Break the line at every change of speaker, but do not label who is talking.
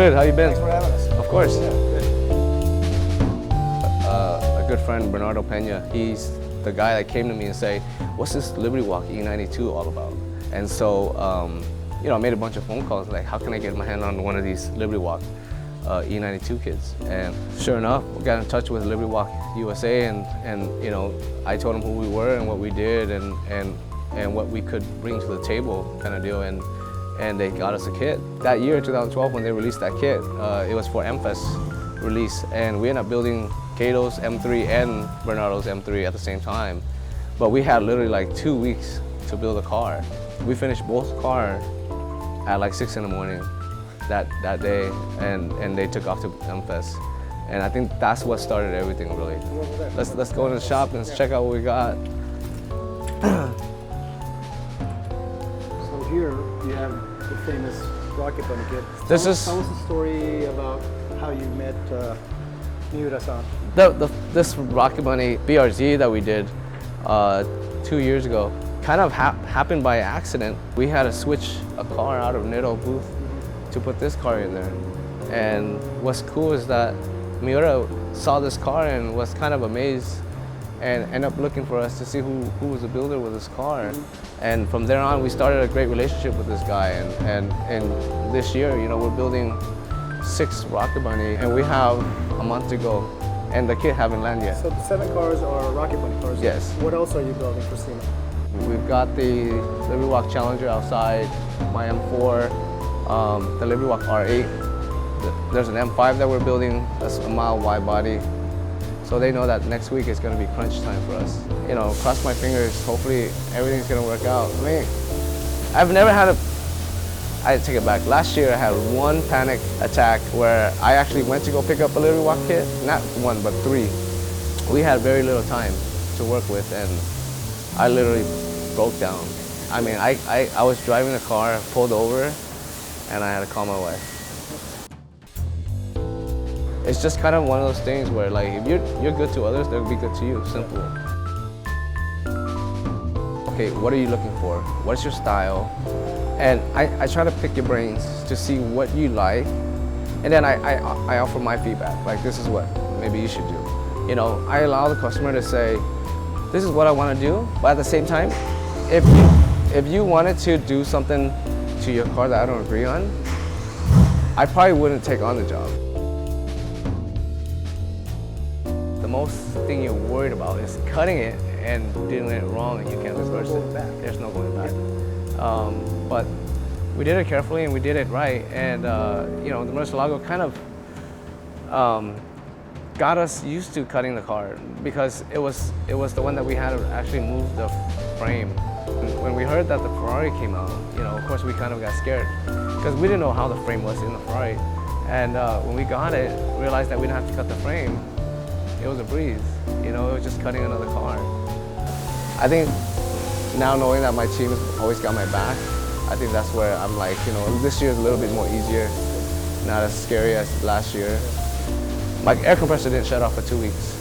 Good. How you been?
Thanks for having us.
Of course.
Yeah, good.
A good friend, Bernardo Pena, he's the guy that came to me and say, what's this Liberty Walk E92 all about? And so, you know, I made a bunch of phone calls like, how can I get my hand on one of these Liberty Walk E92 kits? And sure enough, we got in touch with Liberty Walk USA, and you know, I told them who we were and what we did and what we could bring to the table, kind of deal. And they got us a kit. That year, 2012, when they released that kit, it was for MFest release, and we ended up building Cato's M3 and Bernardo's M3 at the same time. But we had literally like 2 weeks to build a car. We finished both cars at like 6 in the morning that day, and they took off to MFest. And I think that's what started everything, really. Let's go in the shop and check out what we got.
So here you have the famous Rocket Bunny kit.
This
tell
is
us the story about how you met Miura-san.
This Rocket Bunny BRZ that we did 2 years ago kind of happened by accident. We had to switch a car out of Nitto booth to put this car in there. And what's cool is that Miura saw this car and was kind of amazed and ended up looking for us to see who was the builder with this car. And from there on, we started a great relationship with this guy. And this year, you know, we're building 6 Rocket Bunny, and we have a month to go, and the kit haven't landed yet.
So the 7 cars are Rocket Bunny cars?
Yes.
What else are you building for SEMA?
We've got the Liberty Walk Challenger outside, my M4, the Liberty Walk R8. There's an M5 that we're building, that's a mile wide body. So they know that next week is going to be crunch time for us. You know, cross my fingers, hopefully everything's going to work out. I mean, I've never had I take it back. Last year I had one panic attack where I actually went to go pick up a Liberty Walk kit. Not one, but 3. We had very little time to work with, and I literally broke down. I mean, I was driving the car, pulled over, and I had to call my wife. It's just kind of one of those things where, like, if you're good to others, they'll be good to you. Simple. Okay, what are you looking for? What's your style? And I try to pick your brains to see what you like, and then I offer my feedback. Like, this is what maybe you should do. You know, I allow the customer to say, this is what I want to do, but at the same time, if you wanted to do something to your car that I don't agree on, I probably wouldn't take on the job. The most thing you're worried about is cutting it and doing it wrong, and you can't reverse it. There's no going back. But we did it carefully and we did it right, and you know, the Murcielago kind of got us used to cutting the car because it was the one that we had to actually move the frame. When we heard that the Ferrari came out, you know, of course we kind of got scared because we didn't know how the frame was in the Ferrari. And when we got it, realized that we didn't have to cut the frame. It was a breeze, you know, it was just cutting another car. I think now knowing that my team has always got my back, I think that's where I'm like, you know, this year is a little bit more easier, not as scary as last year. My air compressor didn't shut off for 2 weeks.